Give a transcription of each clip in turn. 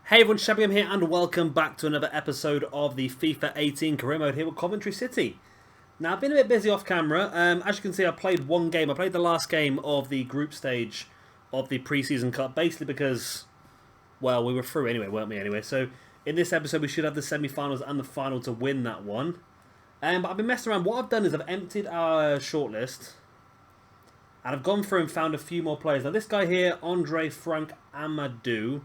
Hey everyone, Shabby here and welcome back to another episode of the FIFA 18 career mode here with Coventry City. Now I've been a bit busy off camera. As you can see, I played one game. I played the last game of the group stage of the pre-season cup, basically because, well, we were through anyway, weren't we anyway? So in this episode we should have the semi-finals and the final to win that one. But I've been messing around. What I've done is I've emptied our shortlist and I've gone through and found a few more players. Now this guy here, Andre Frank Amadou,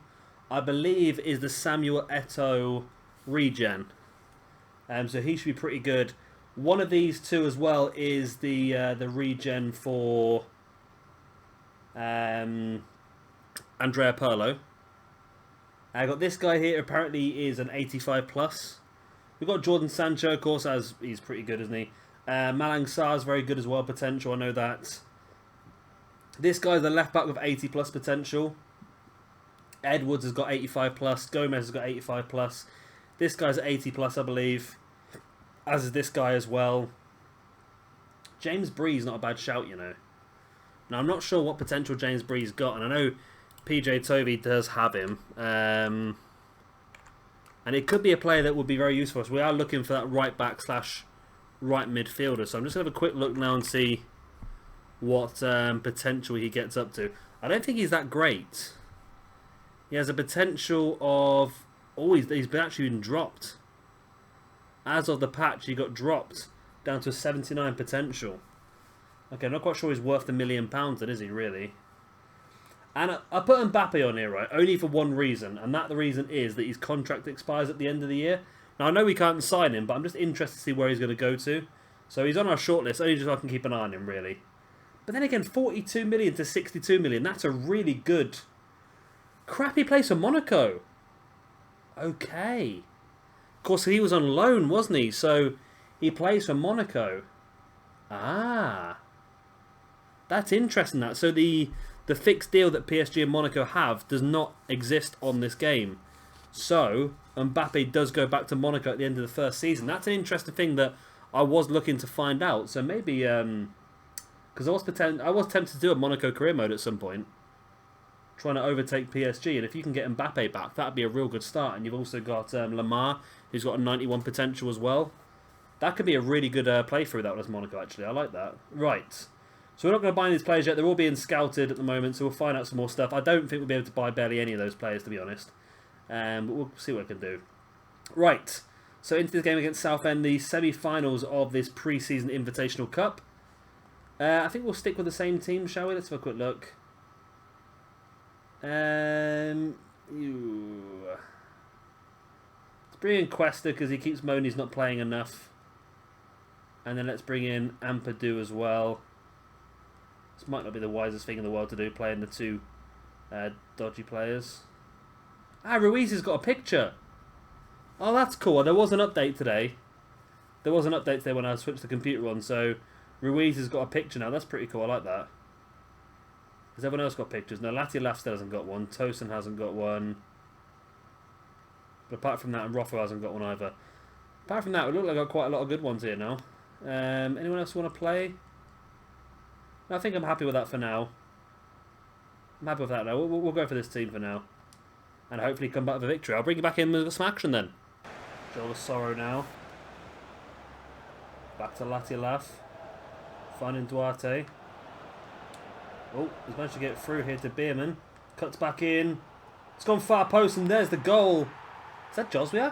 I believe is the Samuel Eto'o regen. So he should be pretty good. One of these two as well is the regen for Andrea Pirlo. I got this guy here, apparently is an 85 plus. We've got Jordan Sancho, of course, as he's pretty good, isn't he? Malang Sarr is very good as well, potential, I know that. This guy's a left back with 80 plus potential. Edwards has got 85 plus. Gomez has got 85 plus. This guy's at 80 plus, I believe. As is this guy as well. James Bree's not a bad shout, you know. Now, I'm not sure what potential James Bree's got, and I know PJ Toby does have him. And it could be a player that would be very useful for us. We are looking for that right back slash right midfielder. So I'm just going to have a quick look now and see what potential he gets up to. I don't think he's that great. He has a potential of... Oh, he's actually been dropped. As of the patch, he got dropped down to a 79 potential. Okay, I'm not quite sure he's worth the £1 million then, is he, really? And I put Mbappe on here, right, only for one reason. And the reason is that his contract expires at the end of the year. Now, I know we can't sign him, but I'm just interested to see where he's going to go to. So he's on our shortlist, only just so I can keep an eye on him, really. But then again, 42 million to 62 million, that's a really good... Crappy place for Monaco. Okay. Of course, he was on loan, wasn't he? So he plays for Monaco. Ah. That's interesting, that. So the fixed deal that PSG and Monaco have does not exist on this game. So Mbappe does go back to Monaco at the end of the first season. That's an interesting thing that I was looking to find out. So maybe... Because I was tempted to do a Monaco career mode at some point. Trying to overtake PSG, and if you can get Mbappe back, that'd be a real good start. And you've also got Lamar, who's got a 91 potential as well. That could be a really good playthrough, that one, as Monaco, actually. I like that. Right. So we're not going to buy these players yet. They're all being scouted at the moment, so we'll find out some more stuff. I don't think we'll be able to buy barely any of those players, to be honest. But we'll see what we can do. Right. So into this game against Southend, the semi-finals of this pre-season Invitational Cup. I think we'll stick with the same team, shall we? Let's have a quick look. Let's bring in Cuesta because he keeps moaning he's not playing enough. And then let's bring in Ampadu as well. This might not be the wisest thing in the world to do, playing the two dodgy players. Ruiz has got a picture. Oh, that's cool. There was an update today. There was an update today when I switched the computer on, so Ruiz has got a picture now. That's pretty cool. I like that. Has everyone else got pictures? No, Latiolaf still hasn't got one. Tosin hasn't got one. But apart from that, and Rofo hasn't got one either. Apart from that, we look like I've got quite a lot of good ones here now. Anyone else want to play? No, I think I'm happy with that for now. I'm happy with that now. We'll go for this team for now. And hopefully come back with a victory. I'll bring you back in with some action then. Joel Sorrow now. Back to Latiolaf. Finding Duarte. Oh, he's managed to get through here to Bierman. Cuts back in. It's gone far post and there's the goal. Is that Joswiak?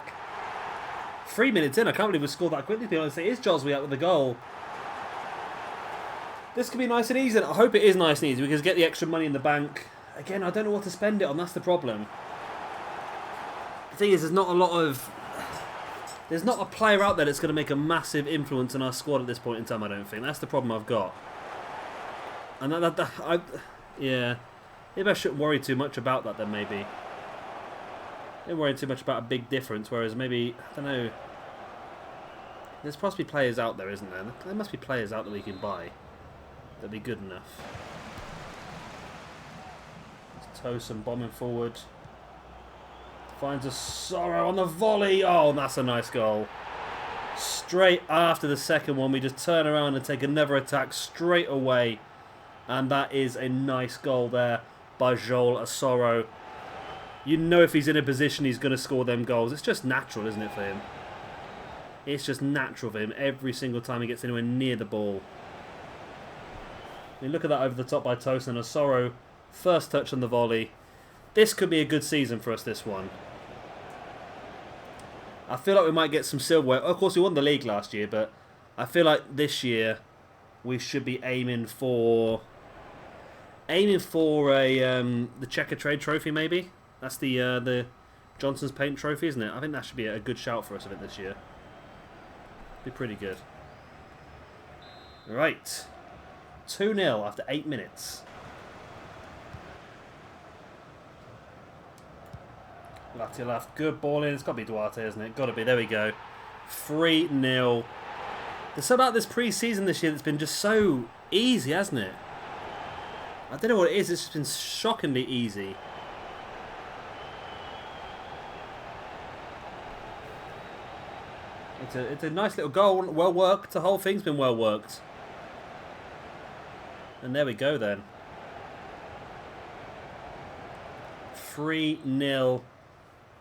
3 minutes in. I can't believe we scored that quickly, to be honest. It is Joswiak with the goal. This could be nice and easy. I hope it is nice and easy. We can get the extra money in the bank. Again, I don't know what to spend it on. That's the problem. The thing is, there's not a player out there that's going to make a massive influence in our squad at this point in time, I don't think. That's the problem I've got. And yeah, maybe I shouldn't worry too much about that then, maybe. Don't worry too much about a big difference, whereas maybe, I don't know, there's possibly players out there, isn't there? There must be players out that we can buy that'd be good enough. Let's tow some bombing forward. Finds a Sorrow on the volley. Oh, that's a nice goal. Straight after the second one, we just turn around and take another attack straight away. And that is a nice goal there by Joel Asoro. You know if he's in a position he's going to score them goals. It's just natural, isn't it, for him? It's just natural for him every single time he gets anywhere near the ball. I mean, look at that over the top by Tosin and Osoro. First touch on the volley. This could be a good season for us, this one. I feel like we might get some silverware. Of course, we won the league last year, but I feel like this year we should be aiming for a the Checker Trade Trophy, maybe. That's the Johnson's Paint Trophy, isn't it? I think that should be a good shout for us, I think, this year. Be pretty good. Right. 2-0 after 8 minutes. Latiolaf, good ball in. It's got to be Duarte, isn't it? Got to be. There we go. 3-0. There's something about this pre-season this year that's been just so easy, hasn't it? I don't know what it is. It's just been shockingly easy. It's a nice little goal. Well worked. The whole thing's been well worked. And there we go then. 3-0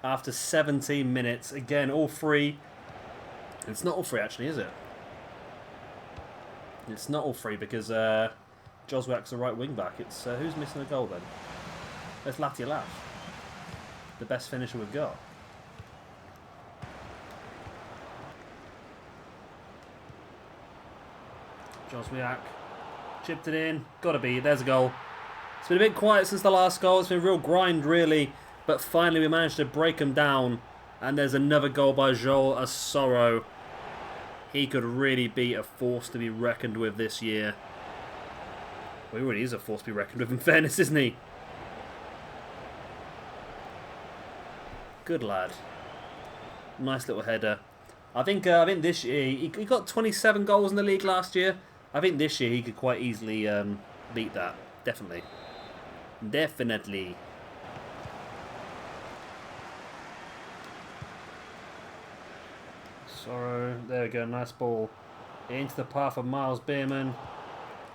after 17 minutes. Again, all free. It's not all free, actually, is it? It's not all free because Joswiak's the right wing back. It's who's missing a goal then? It's Latiolaf, the best finisher we've got. Joswiak chipped it in. Gotta be. There's a goal. It's been a bit quiet since the last goal. It's been a real grind, really. But finally we managed to break them down. And there's another goal by Joel Osoro. He could really be a force to be reckoned with this year. Well, he really is a force to be reckoned with, in fairness, isn't he? Good lad. Nice little header. I think this year he got 27 goals in the league last year. I think this year he could quite easily beat that. Definitely. Definitely. Sorrow. There we go. Nice ball. Into the path of Miles Bierman.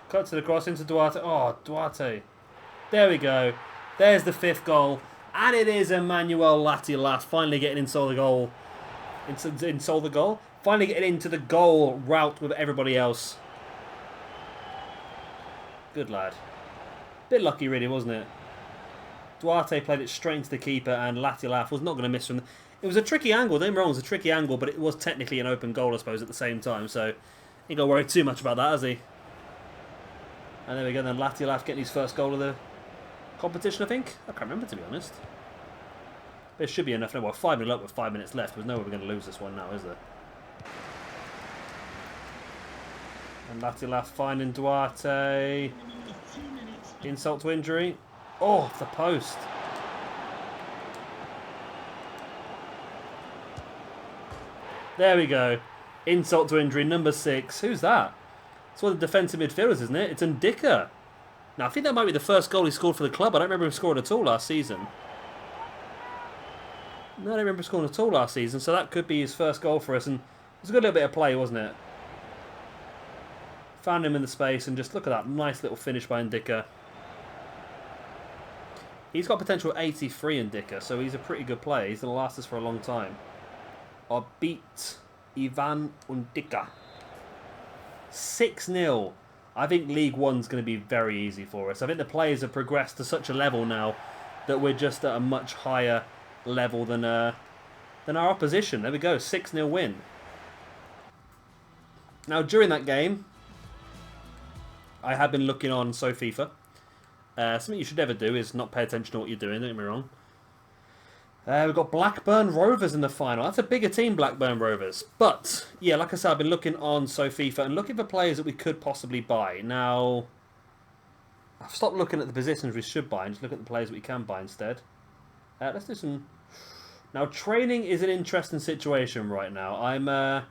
Cut to the cross into Duarte. Oh, Duarte. There we go. There's the 5th goal. And it is Emmanuel Latiolaf finally getting inside the goal. Inside the goal? Finally getting into the goal route with everybody else. Good lad. Bit lucky really, wasn't it? Duarte played it straight into the keeper and Latiolaf was not going to miss from... It was a tricky angle, don't get me wrong, it was a tricky angle, but it was technically an open goal, I suppose, at the same time, so he ain't got to worry too much about that, has he? And there we go, then Latiolaf getting his first goal of the competition, I think. I can't remember, to be honest. But it should be enough. No, well, 5-0 up with 5 minutes left. There's no way we're going to lose this one now, is there? And Latiolaf finding Duarte. Insult to injury. Oh, off the post. There we go. Insult to injury, number 6. Who's that? It's one of the defensive midfielders, isn't it? It's Ndika. Now, I think that might be the first goal he scored for the club. I don't remember him scoring at all last season. No, I don't remember scoring at all last season, so that could be his first goal for us. And it was a good little bit of play, wasn't it? Found him in the space, and just look at that nice little finish by Ndika. He's got potential 83 Ndika, so he's a pretty good player. He's going to last us for a long time. Or beat Ivan Ndika. 6-0. I think League One's going to be very easy for us. I think the players have progressed to such a level now that we're just at a much higher level than our opposition. There we go, 6-0 win. Now, during that game, I have been looking on SoFIFA. Something you should never do is not pay attention to what you're doing, don't get me wrong. We've got Blackburn Rovers in the final. That's a bigger team, Blackburn Rovers. But, yeah, like I said, I've been looking on SoFIFA and looking for players that we could possibly buy. Now, I've stopped looking at the positions we should buy and just look at the players that we can buy instead. Let's do some... Now, training is an interesting situation right now.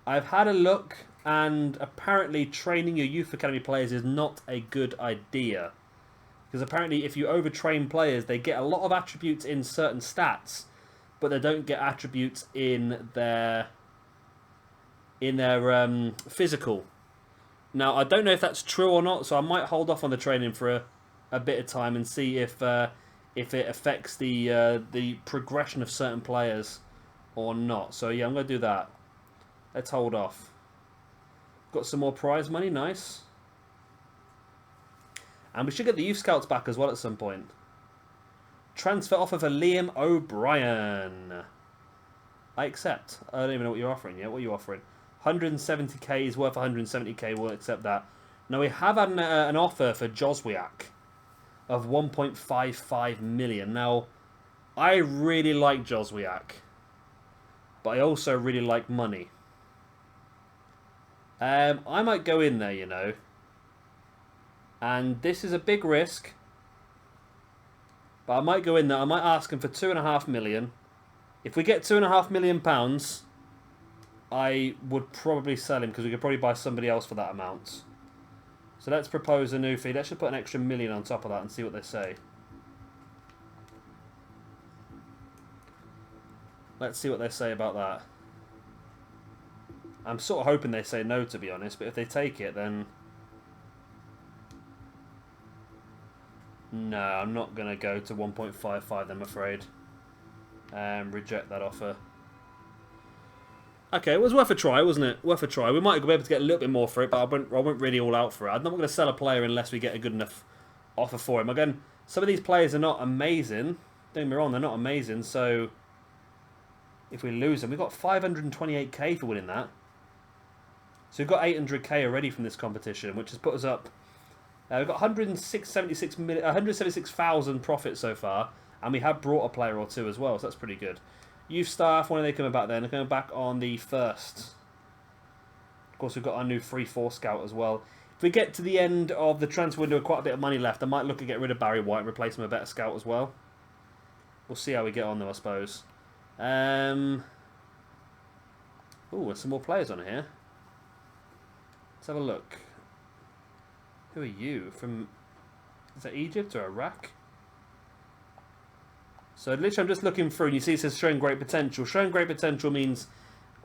I've had a look, and apparently training your youth academy players is not a good idea. Because apparently if you overtrain players, they get a lot of attributes in certain stats, but they don't get attributes in their physical. Now, I don't know if that's true or not, so I might hold off on the training for a bit of time and see if if it affects the progression of certain players or not. So yeah, I'm going to do that. Let's hold off. Got some more prize money, nice. And we should get the youth scouts back as well at some point. Transfer offer for Liam O'Brien. I accept. I don't even know what you're offering yet. What are you offering? 170k is worth 170k. We'll accept that. Now we have had an offer for Joswiak of 1.55 million. Now, I really like Joswiak, but I also really like money. I might go in there, you know. And this is a big risk. But I might go in there. I might ask him for 2.5 million. If we get 2.5 million pounds, I would probably sell him because we could probably buy somebody else for that amount. So let's propose a new fee. Let's just put an extra million on top of that and see what they say. Let's see what they say about that. I'm sort of hoping they say no, to be honest. But if they take it, then... No, I'm not going to go to 1.55, I'm afraid. Reject that offer. Okay, it was worth a try, wasn't it? Worth a try. We might be able to get a little bit more for it, but I went really all out for it. I'm not going to sell a player unless we get a good enough offer for him. Again, some of these players are not amazing. Don't get me wrong, they're not amazing. So, if we lose them, we've got 528k for winning that. So we've got 800k already from this competition, which has put us up. We've got 176,000 profit so far, and we have brought a player or two as well, so that's pretty good. Youth staff, when are they coming back then? They're coming back on the 1st. Of course, we've got our new 3-4 scout as well. If we get to the end of the transfer window with quite a bit of money left, I might look at getting rid of Barry White and replace him with a better scout as well. We'll see how we get on though, I suppose. Ooh, there's some more players on here. Let's have a look. Who are you? From... Is that Egypt or Iraq? So literally I'm just looking through and you see it says showing great potential. Showing great potential means...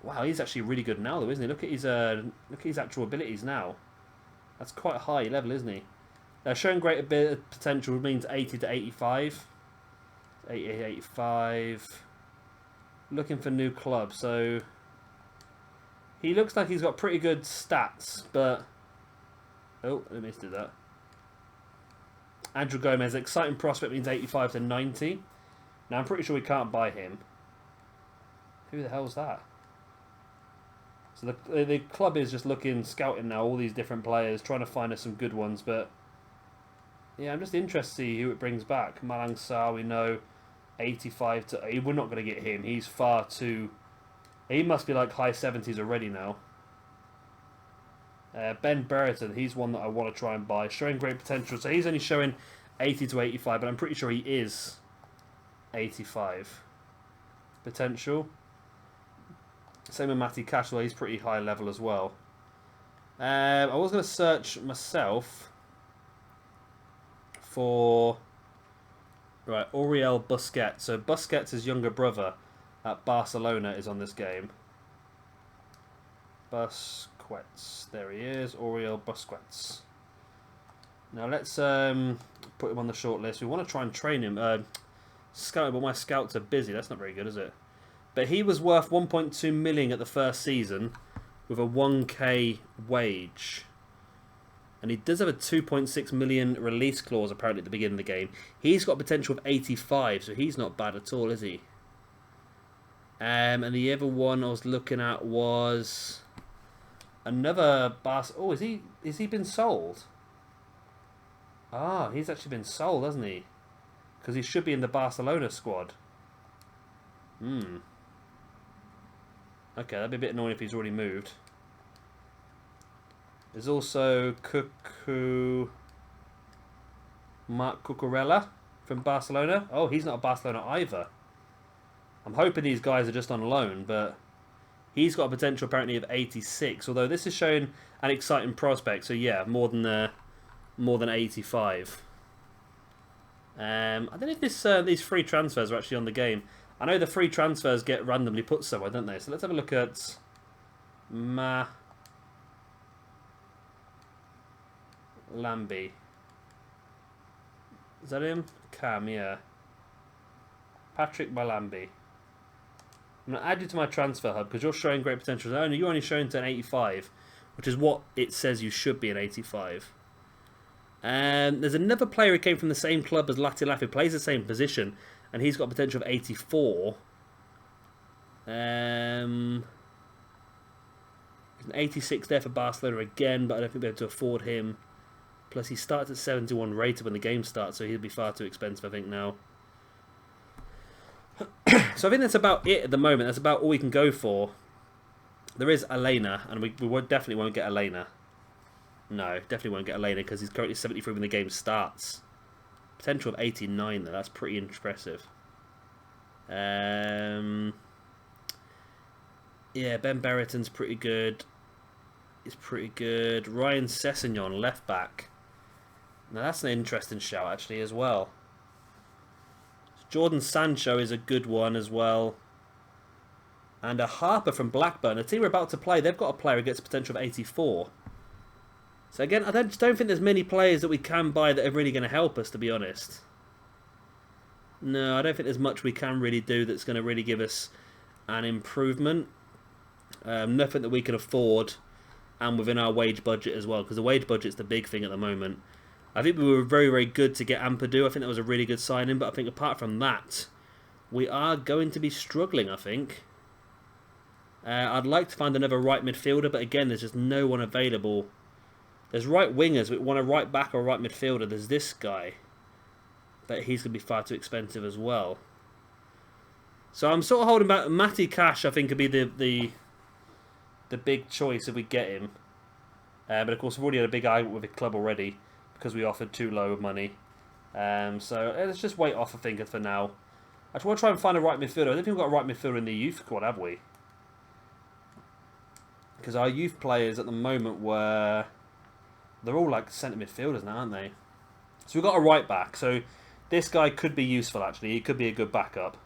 Wow, he's actually really good now though, isn't he? Look at his actual abilities now. That's quite a high level, isn't he? Showing great potential means 80 to 85. 80 to 85. Looking for new club. So... He looks like he's got pretty good stats, but... Oh, I missed it that. Andrew Gomez, exciting prospect means 85 to 90. Now, I'm pretty sure we can't buy him. Who the hell's that? So the club is just scouting now, all these different players, trying to find us some good ones, but... Yeah, I'm just interested to see who it brings back. Malang Sarr, we know, 85 to... We're not going to get him. He's far too... He must be like high 70s already now. Ben Brereton, he's one that I want to try and buy. Showing great potential. So he's only showing 80 to 85, but I'm pretty sure he is 85 potential. Same with Matty Cashwell, he's pretty high level as well. I was going to search myself for... Right, Auriel Busquets. So Busquets' younger brother at Barcelona is on this game. Busquets. There he is, Auriel Busquets. Now let's put him on the short list. We want to try and train him. Scout, but my scouts are busy. That's not very good, is it? But he was worth 1.2 million at the first season with a 1k wage. And he does have a 2.6 million release clause apparently at the beginning of the game. He's got a potential of 85, so he's not bad at all, is he? And the other one I was looking at was another Oh, is he been sold? Ah, he's actually been sold, hasn't he? Because he should be in the Barcelona squad. Okay, that'd be a bit annoying if he's already moved. There's also Marc Cucurella from Barcelona. Oh, he's not a Barcelona either. I'm hoping these guys are just on loan, but he's got a potential apparently of 86. Although this is showing an exciting prospect, so yeah, more than 85. I don't know if these free transfers are actually on the game. I know the free transfers get randomly put somewhere, don't they? So let's have a look at Lambi. Is that him? Cam, yeah. Patrick Malambi. I'm going to add you to my transfer hub because you're showing great potential. You're only showing to an 85, which is what it says you should be an 85. And there's another player who came from the same club as Latilaf who plays the same position, and he's got potential of 84. There's an 86 there for Barcelona again, but I don't think we'll be able to afford him. Plus, he starts at 71 rated when the game starts, so he'll be far too expensive, I think, now. So I think that's about it at the moment. That's about all we can go for. There is Elena, and we definitely won't get Elena. No, definitely won't get Elena because he's currently 73 when the game starts. Potential of 89 though. That's pretty impressive. Yeah, Ben Berriton's pretty good. He's pretty good. Ryan Sessegnon, left back. Now that's an interesting shout actually as well. Jordan Sancho is a good one as well. And a Harper from Blackburn. The team we're about to play, they've got a player who gets a potential of 84. So again, I just don't think there's many players that we can buy that are really going to help us, to be honest. No, I don't think there's much we can really do that's going to really give us an improvement. Nothing that we can afford and within our wage budget as well, because the wage budget's the big thing at the moment. I think we were very, very good to get Ampadu. I think that was a really good signing, but I think apart from that, we are going to be struggling, I think. I'd like to find another right midfielder, but again, there's just no one available. There's right wingers, we want a right back or a right midfielder. There's this guy, but he's going to be far too expensive as well. So I'm sort of holding back. Matty Cash, I think, could be the big choice if we get him. But of course, we've already had a big argument with the club already because we offered too low of money. So let's just wait off, I think, for now. I just want to try and find a right midfielder. I don't think we've got a right midfielder in the youth squad, have we? Because our youth players at the moment they're all like centre midfielders now, aren't they? So we've got a right back. So this guy could be useful, actually. He could be a good backup.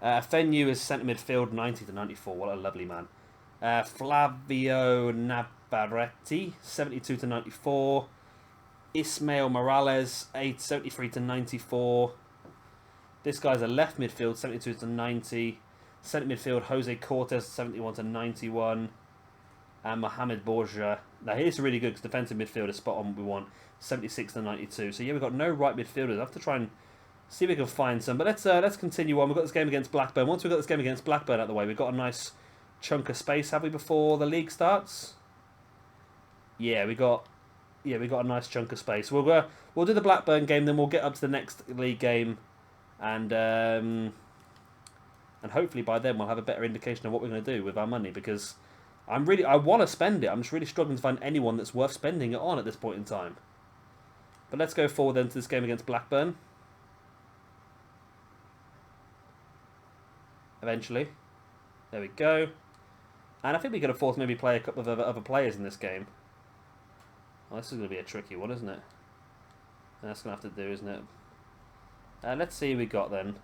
Fenyu is centre midfield, 90 to 94. What a lovely man. Flavio Navarrete, 72 to 94. Ismail Morales, 73 to 94. This guy's a left midfield, 72 to 90. Centre midfield, Jose Cortez, 71 to 91. And Mohamed Borja. Now, he's really good because defensive midfielder, spot on what we want. 76 to 92. So, yeah, we've got no right midfielders. I have to try and see if we can find some. But let's continue on. We've got this game against Blackburn. Once we've got this game against Blackburn out of the way, we've got a nice chunk of space, have we, before the league starts? Yeah, we got a nice chunk of space. We'll do the Blackburn game, then we'll get up to the next league game, and hopefully by then we'll have a better indication of what we're going to do with our money, because I want to spend it. I'm just really struggling to find anyone that's worth spending it on at this point in time. But let's go forward then to this game against Blackburn. Eventually. There we go. And I think we can afford to maybe play a couple of other players in this game. Well, this is going to be a tricky one, isn't it? That's going to have to do, isn't it? Let's see who we got then.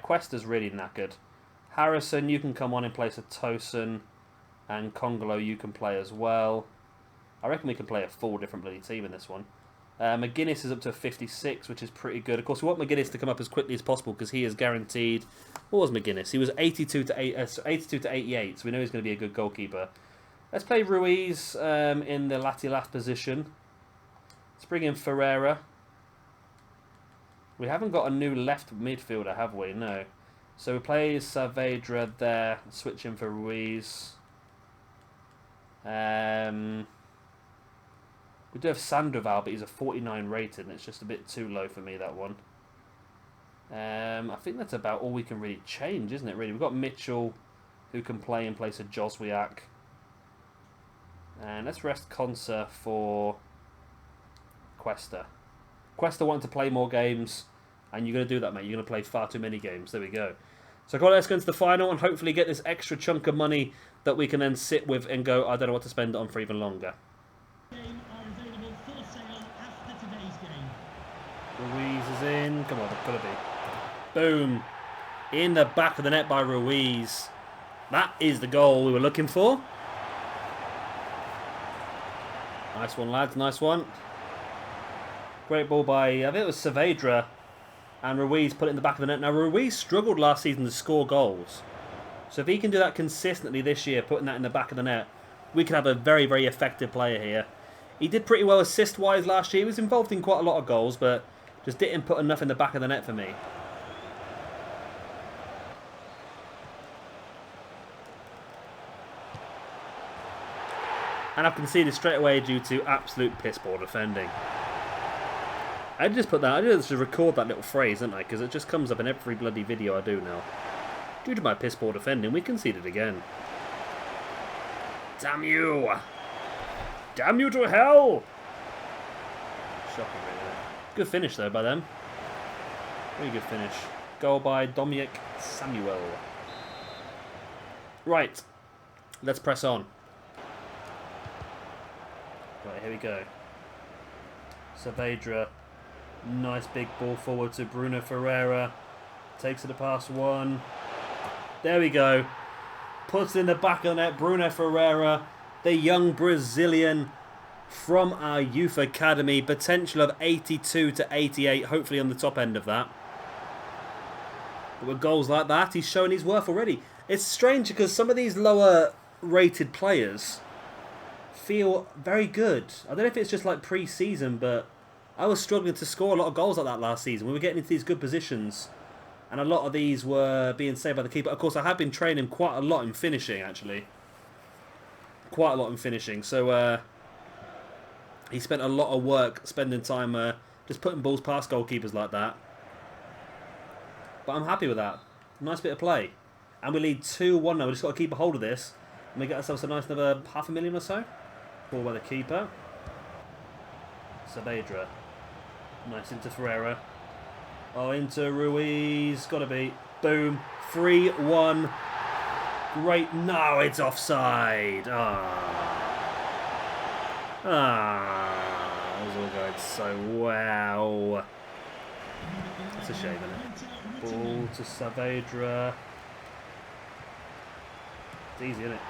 Cuesta's really knackered. Harrison, you can come on in place of Tosin. And Congolo, you can play as well. I reckon we can play a full different bloody team in this one. McGuinness is up to a 56, which is pretty good. Of course, we want McGuinness to come up as quickly as possible because he is guaranteed. What was McGuinness? He was 82 to 88, so we know he's going to be a good goalkeeper. Let's play Ruiz in the Latilaf position. Let's bring in Ferreira. We haven't got a new left midfielder, have we? No. So we play Saavedra there, switch in for Ruiz. We do have Sandoval, but he's a 49 rated, and it's just a bit too low for me, that one. I think that's about all we can really change, isn't it, really? We've got Mitchell, who can play in place of Joswiak. And let's rest Conser for Cuesta. Cuesta wanted to play more games, and you're going to do that, mate. You're going to play far too many games. There we go. So let's go into the final and hopefully get this extra chunk of money that we can then sit with and go, I don't know what to spend it on for even longer. Ruiz is in. Come on, it's got to be. Boom. In the back of the net by Ruiz. That is the goal we were looking for. Nice one, lads. Nice one. Great ball by, I think it was Saavedra. And Ruiz put it in the back of the net. Now, Ruiz struggled last season to score goals. So if he can do that consistently this year, putting that in the back of the net, we could have a very, very effective player here. He did pretty well assist-wise last year. He was involved in quite a lot of goals, but just didn't put enough in the back of the net for me. And I've conceded straight away due to absolute piss poor defending. I just put that, I just record that little phrase, didn't I? Because it just comes up in every bloody video I do now. Due to my piss poor defending, we conceded again. Damn you! Damn you to hell! Shocking, really. Good finish, though, by them. Really good finish. Goal by Dominic Samuel. Right. Let's press on. Right, here we go. Saavedra. Nice big ball forward to Bruno Ferreira. Takes it to pass one. There we go. Puts it in the back of the net. Bruno Ferreira, the young Brazilian from our youth academy. Potential of 82 to 88. Hopefully on the top end of that. But with goals like that, he's shown his worth already. It's strange because some of these lower rated players feel very good. I don't know if it's just like pre-season, but I was struggling to score a lot of goals like that last season. We were getting into these good positions, and a lot of these were being saved by the keeper. Of course, I have been training quite a lot in finishing, actually. Quite a lot in finishing. So he spent a lot of work spending time just putting balls past goalkeepers like that. But I'm happy with that. Nice bit of play. And we lead 2-1 now. We've just got to keep a hold of this. And we get ourselves a nice another $500,000 or so. Ball by the keeper. Saavedra. Nice into Ferreira. Oh, into Ruiz. Gotta be. Boom. 3-1. Great. No, it's offside. That was all going so well. It's a shame, isn't it? Ball to Saavedra. It's easy, isn't it?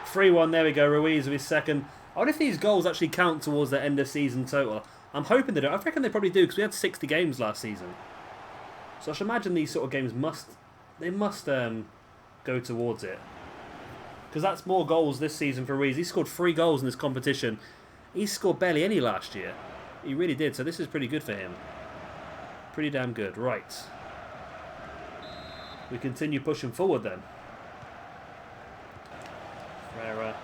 3-1, there we go. Ruiz with his second. I wonder if these goals actually count towards the end of season total. I'm hoping they do. I reckon they probably do because we had 60 games last season. So I should imagine these sort of games must go towards it. Because that's more goals this season for Ruiz. He scored 3 goals in this competition. He scored barely any last year. He really did. So this is pretty good for him. Pretty damn good. Right. We continue pushing forward then. Ferreira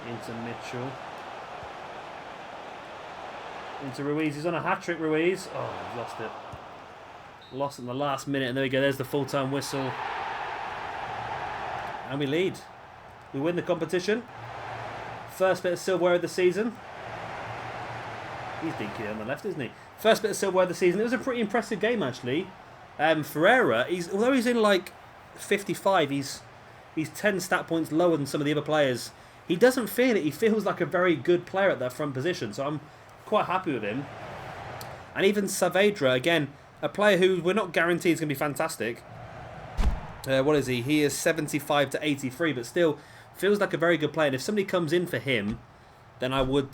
into Mitchell. Into Ruiz. He's on a hat-trick, Ruiz. Oh, he's lost it. Lost in the last minute. And there we go. There's the full-time whistle. And we lead. We win the competition. First bit of silverware of the season. He's dinky on the left, isn't he? First bit of silverware of the season. It was a pretty impressive game, actually. Ferreira, although he's in like 55, he's 10 stat points lower than some of the other players. He doesn't feel it. He feels like a very good player at that front position. So I'm quite happy with him. And even Saavedra, again, a player who we're not guaranteed is going to be fantastic. What is he? He is 75 to 83, but still feels like a very good player. And if somebody comes in for him, then I would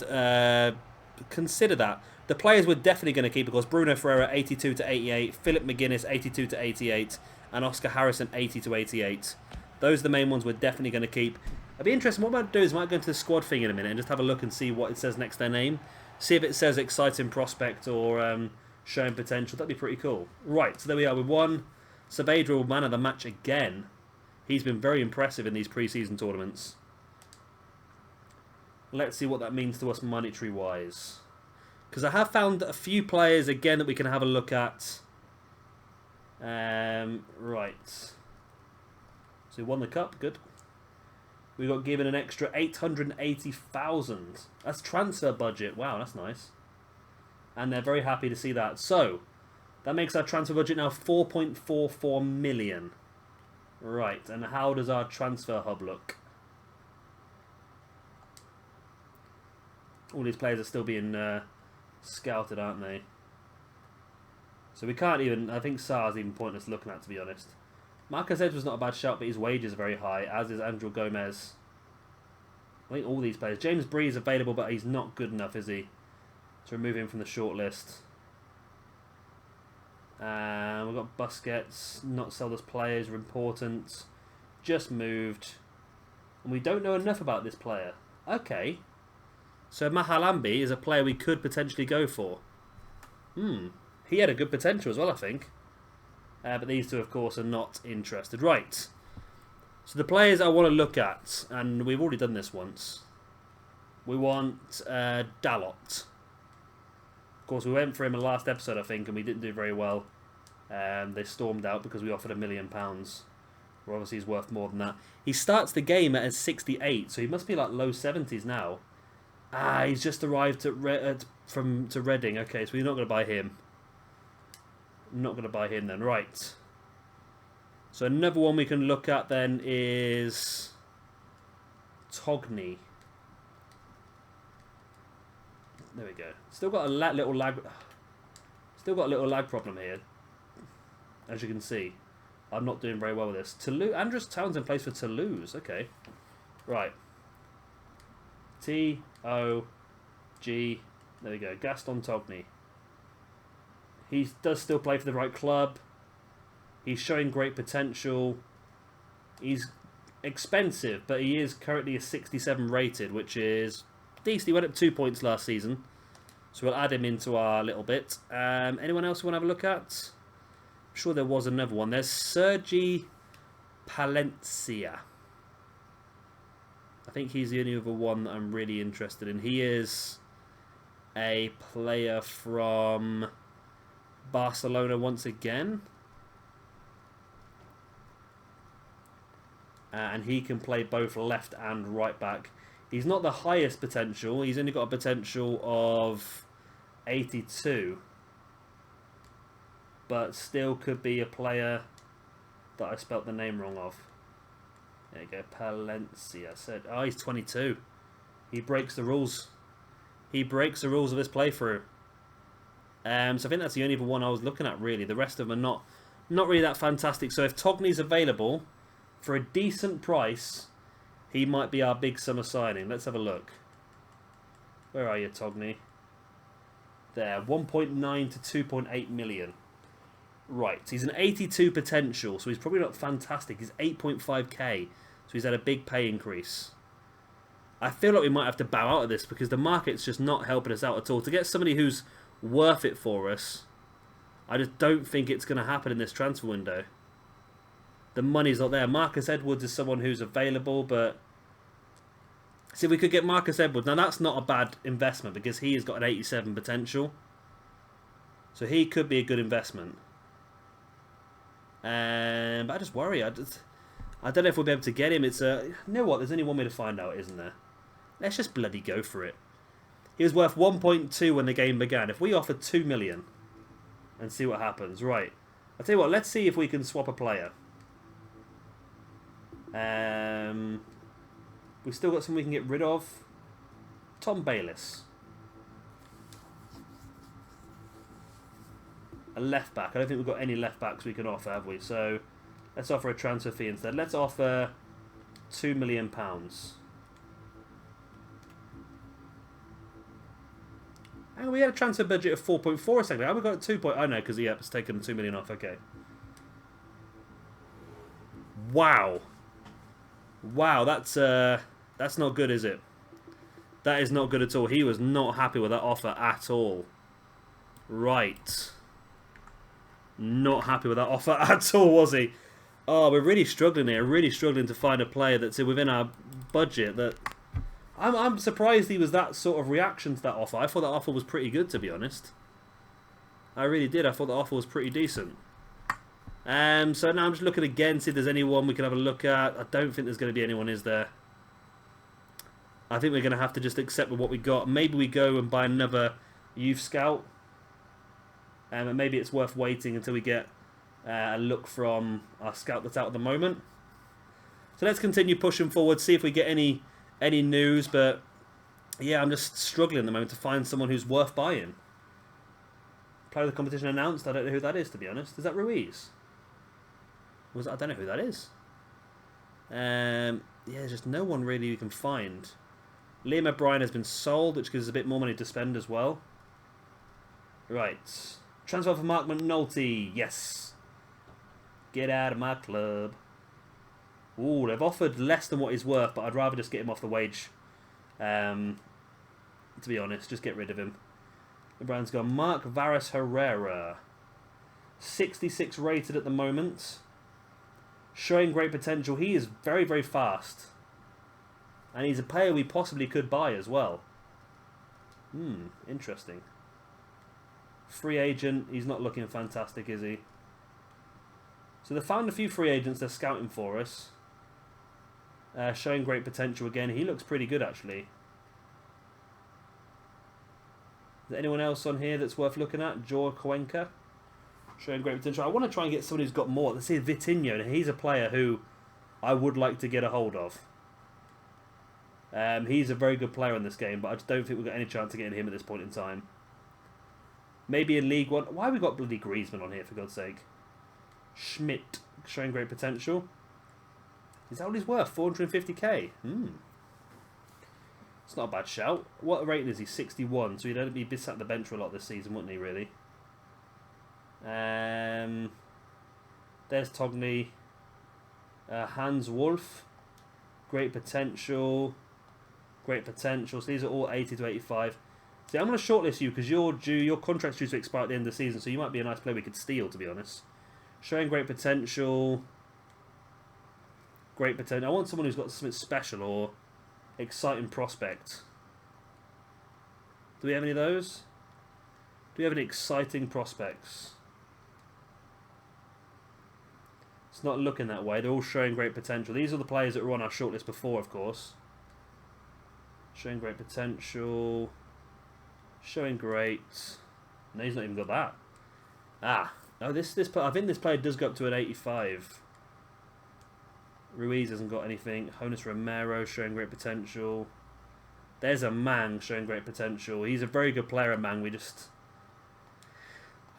consider that. The players we're definitely going to keep, because Bruno Ferreira 82 to 88, Philip McGuinness 82 to 88, and Oscar Harrison 80 to 88. Those are the main ones we're definitely going to keep. It'd be interesting. What I might do is I might go into the squad thing in a minute and just have a look and see what it says next to their name. See if it says exciting prospect or showing potential. That'd be pretty cool. Right, so there we are. We won. Saavedra will man of the match again. He's been very impressive in these pre-season tournaments. Let's see what that means to us monetary-wise. Because I have found a few players, again, that we can have a look at. Right. So we won the cup. Good. We got given an extra 880,000. That's transfer budget. Wow, that's nice. And they're very happy to see that. So, that makes our transfer budget now 4.44 million. Right, and how does our transfer hub look? All these players are still being scouted, aren't they? So we can't even... I think Sar's even pointless looking at, to be honest. Marcus Edwards was not a bad shout, but his wages are very high, as is Andrew Gomez. I think all these players. James Bree is available, but he's not good enough, is he? To remove him from the short list. We've got Busquets, not sold as players, are important. Just moved. And we don't know enough about this player. Okay. So Mahalambi is a player we could potentially go for. He had a good potential as well, I think. But these two, of course, are not interested. Right. So the players I want to look at, and we've already done this once. We want Dalot. Of course, we went for him in the last episode, I think, and we didn't do very well. They stormed out because we offered £1 million. Well, obviously, he's worth more than that. He starts the game at 68, so he must be like low 70s now. He's just arrived to Reading. Okay, so we're not going to buy him. Not going to buy him then. Right. So another one we can look at then is Togney. There we go. Still got a little lag. Still got a little lag problem here. As you can see, I'm not doing very well with this. Toulouse. Andros Townsend plays for Toulouse. Okay. Right. T-O-G. There we go. Gaston Togney. He does still play for the right club. He's showing great potential. He's expensive, but he is currently a 67 rated, which is decent. He went up 2 points last season. So we'll add him into our little bit. Anyone else you want to have a look at? I'm sure there was another one. There's Sergi Palencia. I think he's the only other one that I'm really interested in. He is a player from Barcelona once again. And he can play both left and right back. He's not the highest potential. He's only got a potential of 82. But still could be a player that I spelt the name wrong of. There you go, Palencia. He's 22. He breaks the rules. He breaks the rules of this playthrough. So I think that's the only one I was looking at, really. The rest of them are not really that fantastic. So if Togney's available for a decent price, he might be our big summer signing. Let's have a look. Where are you, Togney? There, 1.9 to 2.8 million. Right, he's an 82 potential, so he's probably not fantastic. He's 8.5k, so he's had a big pay increase. I feel like we might have to bow out of this because the market's just not helping us out at all. To get somebody who's worth it for us, I just don't think it's going to happen in this transfer window. The money's not there. Marcus Edwards is someone who's available, but see if we could get Marcus Edwards. Now that's not a bad investment because he has got an 87 potential, so he could be a good investment. But I just worry. I don't know if we'll be able to get him. It's you know what? There's only one way to find out, isn't there? Let's just bloody go for it. He was worth 1.2 when the game began. If we offer 2 million and see what happens, right? I'll tell you what. Let's see if we can swap a player. We still got someone we can get rid of. Tom Bayliss. A left back. I don't think we've got any left backs we can offer, have we? So let's offer a transfer fee instead. Let's offer £2 million. And we had a transfer budget of 4.4 a second ago. We got 2. I know because it's taken 2 million off. Okay. Wow. Wow, that's not good, is it? That is not good at all. He was not happy with that offer at all. Right. Not happy with that offer at all, was he? Oh, we're really struggling here. Really struggling to find a player that's within our budget. That I'm surprised he was that sort of reaction to that offer. I thought that offer was pretty good, to be honest. I really did. I thought the offer was pretty decent. So now I'm just looking again, see if there's anyone we can have a look at. I don't think there's going to be anyone, is there? I think we're going to have to just accept with what we got. Maybe we go and buy another youth scout. And maybe it's worth waiting until we get a look from our scout that's out at the moment. So let's continue pushing forward, see if we get any news. But yeah, I'm just struggling at the moment to find someone who's worth buying. Player of the competition announced. I don't know who that is, to be honest. Is that Ruiz? I don't know who that is. Yeah, there's just no one really you can find. Liam O'Brien has been sold, which gives us a bit more money to spend as well. Right. Transfer for Mark McNulty. Yes. Get out of my club. Ooh, they've offered less than what he's worth, but I'd rather just get him off the wage. To be honest, just get rid of him. The brand's gone. Mark Varas Herrera. 66 rated at the moment. Showing great potential. He is very, very fast. And he's a player we possibly could buy as well. Interesting. Free agent. He's not looking fantastic, is he? So they found a few free agents they're scouting for us. Showing great potential again. He looks pretty good, actually. Is there anyone else on here that's worth looking at? Jor Cuenca. Showing great potential. I want to try and get someone who's got more. Let's see Vitinho. And he's a player who I would like to get a hold of. He's a very good player in this game, but I just don't think we've got any chance of getting him at this point in time. Maybe in League One. Why have we got bloody Griezmann on here, for God's sake? Schmidt. Showing great potential. Is that what he's worth? 450k? It's not a bad shout. What rating is he? 61. So he'd only be sat on the bench for a lot this season, wouldn't he, really? There's Togney. Hans Wolf. Great potential. Great potential. So these are all 80 to 85. See, I'm going to shortlist you because your contract's due to expire at the end of the season, so you might be a nice player we could steal, to be honest. Showing great potential. Great potential. I want someone who's got something special or exciting prospect. Do we have any of those? Do we have any exciting prospects? It's not looking that way. They're all showing great potential. These are the players that were on our shortlist before, of course. Showing great potential. Showing great. No, he's not even got that. Ah. Oh, this I think this player does go up to an 85. Ruiz hasn't got anything. Jonas Romero showing great potential. There's a Mang showing great potential. He's a very good player, Mang.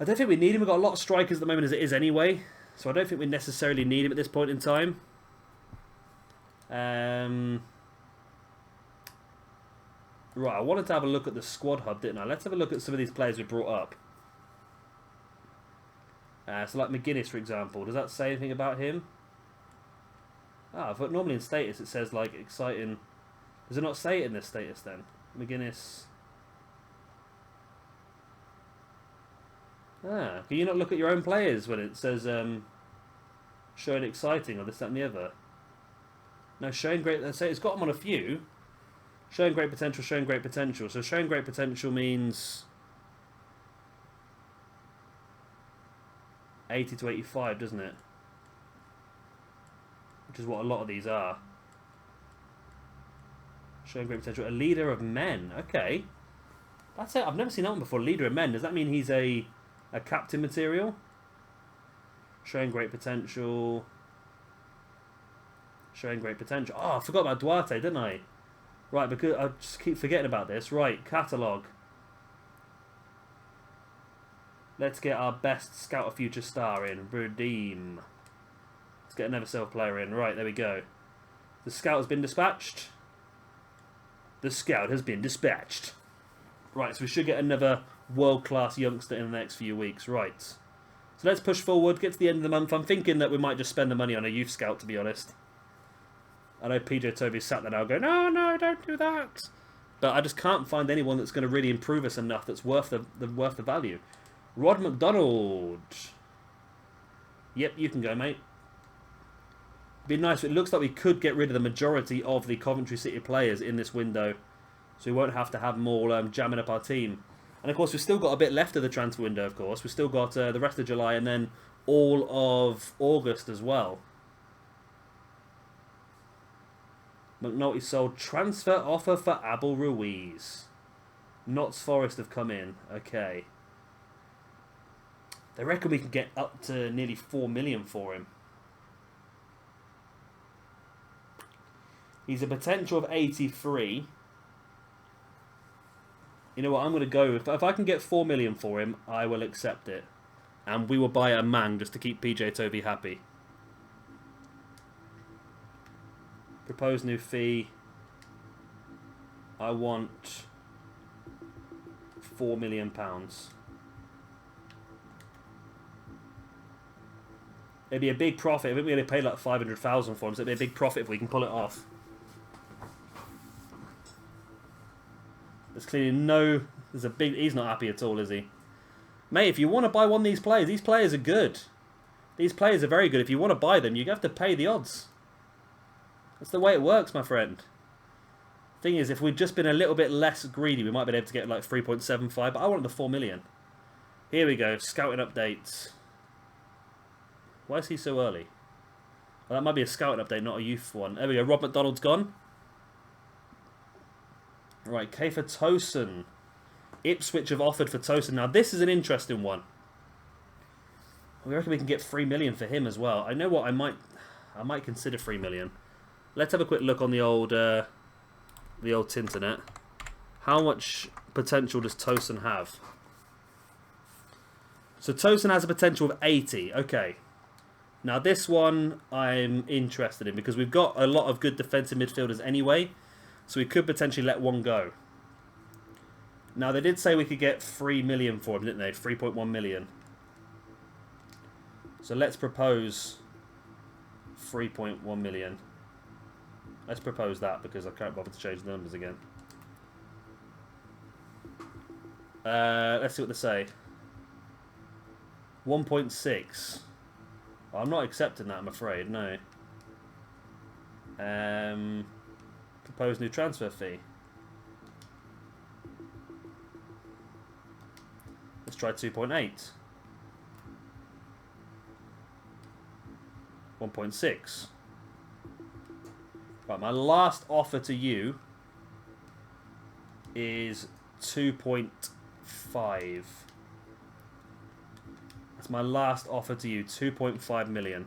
I don't think we need him. We've got a lot of strikers at the moment as it is anyway. So I don't think we necessarily need him at this point in time. Right, I wanted to have a look at the squad hub, didn't I? Let's have a look at some of these players we brought up. So like McGuinness, for example. Does that say anything about him? But normally in status it says like exciting. Does it not say it in this status then? McGuinness. Can you not look at your own players when it says showing exciting or this, that and the other? No, showing great. Let's say it's got them on a few. Showing great potential, showing great potential. So showing great potential means 80 to 85, doesn't it? Which is what a lot of these are. Showing great potential. A leader of men. Okay. That's it. I've never seen that one before. Leader of men. Does that mean he's a captain material? Showing great potential. Showing great potential. Oh, I forgot about Duarte, didn't I? Right, because I just keep forgetting about this. Right, catalogue. Let's get our best Scout of Future star in. Redeem. Let's get another self-player in. Right, there we go. The Scout has been dispatched. The Scout has been dispatched. Right, so we should get another world-class youngster in the next few weeks. Right. So let's push forward, get to the end of the month. I'm thinking that we might just spend the money on a youth scout, to be honest. I know PJ Toby sat there now going, no, don't do that. But I just can't find anyone that's going to really improve us enough that's worth the value. Rod McDonald. Yep, you can go, mate. It'd be nice. It looks like we could get rid of the majority of the Coventry City players in this window. So we won't have to have them all jamming up our team. And of course, we've still got a bit left of the transfer window, of course. We've still got the rest of July and then all of August as well. McNulty sold. Transfer offer for Abel Ruiz. Notts Forest have come in. Okay. They reckon we can get up to nearly 4 million for him. He's a potential of 83. You know what? I'm going to go. If I can get 4 million for him, I will accept it. And we will buy a Mang just to keep PJ Toby happy. Propose new fee. I want £4 million. It'd be a big profit. I think we only paid like 500,000 for him, so it'd be a big profit if we can pull it off. There's clearly no... There's a big... He's not happy at all, is he? Mate, if you want to buy one of these players are good. These players are very good. If you want to buy them, you have to pay the odds. That's the way it works, my friend. Thing is, if we'd just been a little bit less greedy, we might have been able to get like 3.75, but I wanted the 4 million. Here we go, scouting updates. Why is he so early? Well, that might be a scouting update, not a youth one. There we go, Rob McDonald's gone. Right, K for Tosin. Ipswich have offered for Tosin. Now, this is an interesting one. We reckon we can get 3 million for him as well. I know what, I might consider 3 million. Let's have a quick look on the old Tinternet. How much potential does Tosin have? So Tosin has a potential of 80. Okay. Now this one I'm interested in because we've got a lot of good defensive midfielders anyway. So we could potentially let one go. Now they did say we could get 3 million for him, didn't they? 3.1 million. So let's propose 3.1 million. Let's propose that because I can't bother to change the numbers again. Let's see what they say. 1.6. Well, I'm not accepting that, I'm afraid. No. Propose new transfer fee. Let's try 2.8. 1.6. Right, my last offer to you is 2.5. That's my last offer to you, 2.5 million.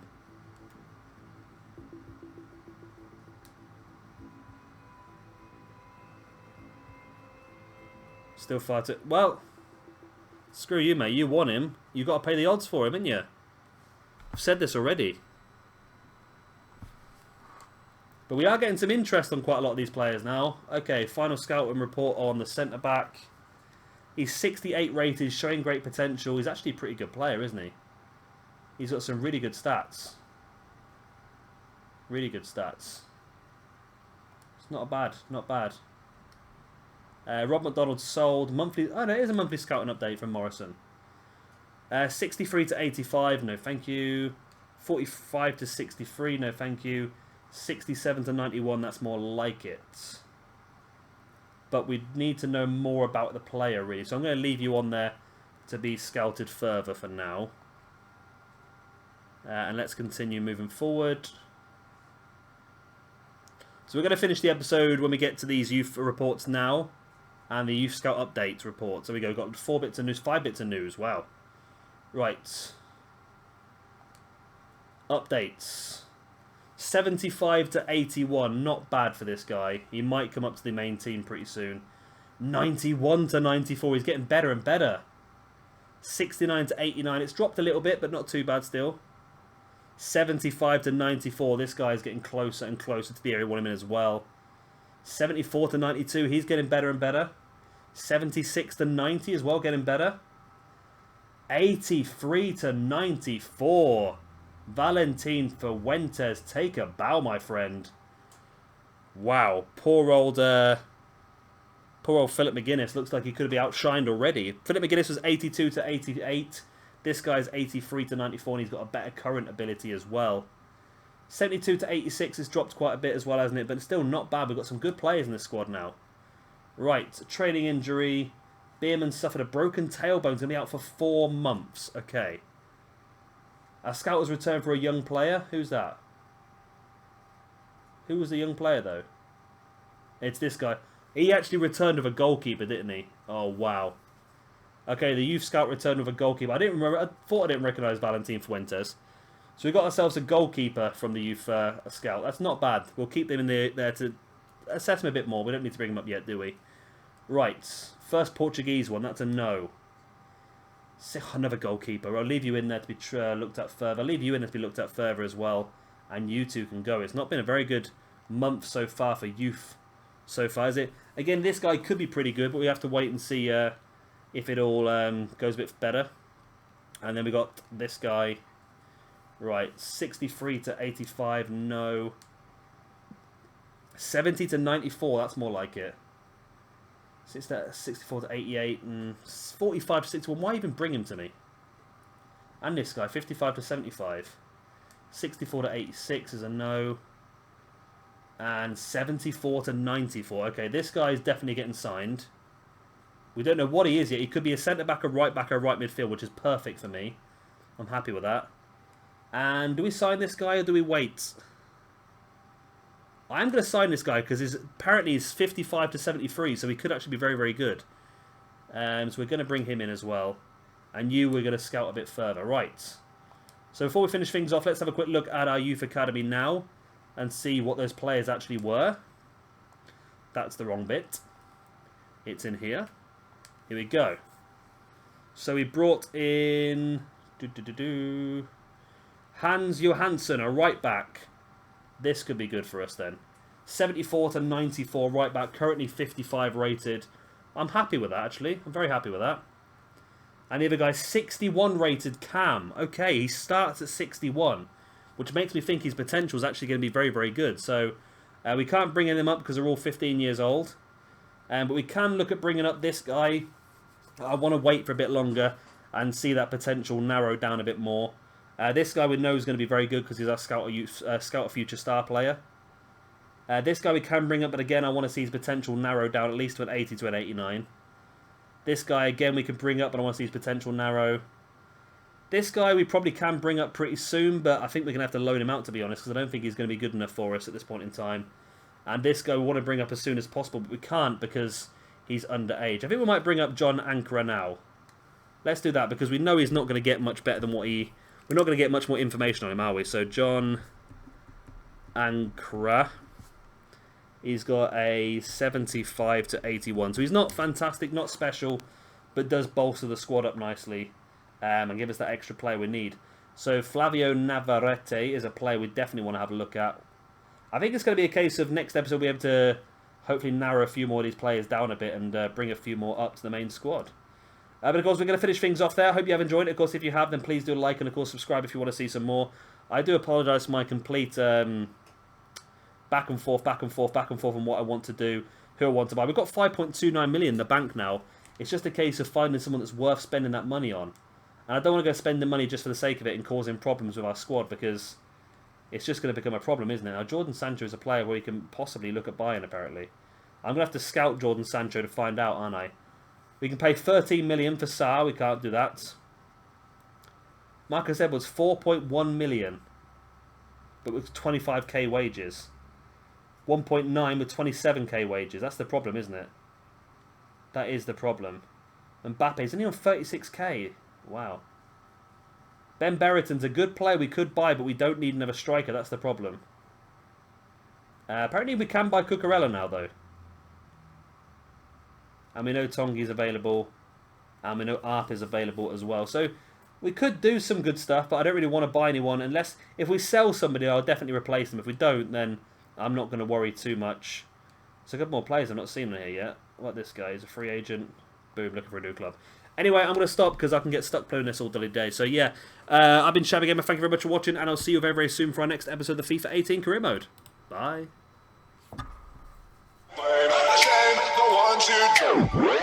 Still far too... Well, screw you, mate. You want him. You've got to pay the odds for him, haven't you? I've said this already. But we are getting some interest on quite a lot of these players now. Okay, final scouting report on the centre-back. He's 68 rated, showing great potential. He's actually a pretty good player, isn't he? He's got some really good stats. Really good stats. It's not bad, not bad. Rob McDonald sold. Monthly... Oh, no, it is a monthly scouting update from Morrison. 63 to 85, no thank you. 45 to 63, no thank you. 67 to 91, that's more like it. But we need to know more about the player, really. So I'm going to leave you on there to be scouted further for now. And let's continue moving forward. So we're going to finish the episode when we get to these youth reports now. And the youth scout updates report. So we go, got 4 bits of news, 5 bits of news. Wow. Right. Updates. 75 to 81, not bad for this guy. He might come up to the main team pretty soon. 91 to 94, he's getting better and better. 69 to 89, it's dropped a little bit, but not too bad still. 75 to 94, this guy's getting closer and closer to the area we want him in as well. 74 to 92, he's getting better and better. 76 to 90 as well, getting better. 83 to 94. Valentin Fuentes, take a bow, my friend. Wow, poor old Philip McGuinness looks like he could be outshined already. Philip McGuinness was 82 to 88. This guy's 83 to 94, and he's got a better current ability as well. 72 to 86 has dropped quite a bit as well, hasn't it? But it's still not bad. We've got some good players in this squad now. Right, training injury. Bierman suffered a broken tailbone. He's going to be out for 4 months. Okay. Our scout has returned for a young player. Who's that? Who was the young player, though? It's this guy. He actually returned with a goalkeeper, didn't he? Oh, wow. Okay, the youth scout returned with a goalkeeper. I thought I didn't recognise Valentin Fuentes. So we got ourselves a goalkeeper from the youth scout. That's not bad. We'll keep them in there to assess him a bit more. We don't need to bring him up yet, do we? Right. First Portuguese one. That's a no. Another goalkeeper. I'll leave you in there to be looked at further. I'll leave you in there to be looked at further as well. And you two can go. It's not been a very good month so far for youth so far, is it? Again, this guy could be pretty good, but we have to wait and see if it all goes a bit better. And then we got this guy. Right, 63 to 85, no. 70 to 94, that's more like it. 64 to 88, and 45 to 61. Why even bring him to me? And this guy, 55 to 75. 64 to 86 is a no. And 74 to 94. Okay, this guy is definitely getting signed. We don't know what he is yet. He could be a centre-back, a right-back, or a right midfield, which is perfect for me. I'm happy with that. And do we sign this guy or do we wait? I'm going to sign this guy because apparently he's 55 to 73, so he could actually be very, very good. So we're going to bring him in as well. And we're going to scout a bit further. Right. So before we finish things off, let's have a quick look at our youth academy now and see what those players actually were. That's the wrong bit. It's in here. Here we go. So we brought in Hans Johansson, a right back. This could be good for us then. 74 to 94 right back, currently 55 rated. I'm happy with that, actually. I'm very happy with that. And the other guy, 61 rated Cam. Okay, he starts at 61, which makes me think his potential is actually going to be very, very good. So we can't bring him up because they're all 15 years old. But we can look at bringing up this guy. I want to wait for a bit longer and see that potential narrowed down a bit more. This guy we know is going to be very good because he's our Scout Future Star player. This guy we can bring up, but again, I want to see his potential narrowed down at least to an 80 to an 89. This guy, again, we can bring up, but I want to see his potential narrow. This guy we probably can bring up pretty soon, but I think we're going to have to loan him out, to be honest, because I don't think he's going to be good enough for us at this point in time. And this guy we want to bring up as soon as possible, but we can't because he's underage. I think we might bring up John Ankara now. Let's do that, because we know he's not going to get much better than what he... We're not going to get much more information on him, are we? So, John Ankara. He's got a 75 to 81. So, he's not fantastic, not special, but does bolster the squad up nicely and give us that extra player we need. So, Flavio Navarrete is a player we definitely want to have a look at. I think it's going to be a case of next episode we'll be able to hopefully narrow a few more of these players down a bit and bring a few more up to the main squad. But of course, we're going to finish things off there. I hope you have enjoyed it. Of course, if you have, then please do like and, of course, subscribe if you want to see some more. I do apologise for my complete back and forth on what I want to do, who I want to buy. We've got 5.29 million in the bank now. It's just a case of finding someone that's worth spending that money on. And I don't want to go spending money just for the sake of it and causing problems with our squad because it's just going to become a problem, isn't it? Now, Jordan Sancho is a player where you can possibly look at buying, apparently. I'm going to have to scout Jordan Sancho to find out, aren't I? We can pay 13 million for Sarr. We can't do that. Marcus Edwards, 4.1 million. But with 25k wages. 1.9 with 27k wages. That's the problem, isn't it? That is the problem. Mbappe's only on 36k. Wow. Ben Berreton's a good player we could buy, but we don't need another striker. That's the problem. Apparently we can buy Cucurella now, though. And we know Tongi's available. And we know Arp is available as well. So we could do some good stuff, but I don't really want to buy anyone unless... If we sell somebody, I'll definitely replace them. If we don't, then I'm not going to worry too much. So a couple more players I've not seen here yet. What about this guy? He's a free agent. Boom, looking for a new club. Anyway, I'm going to stop because I can get stuck playing this all day. So yeah, I've been Shabby Gamer. Thank you very much for watching. And I'll see you very, very soon for our next episode of the FIFA 18 Career Mode. Bye. One, two, three.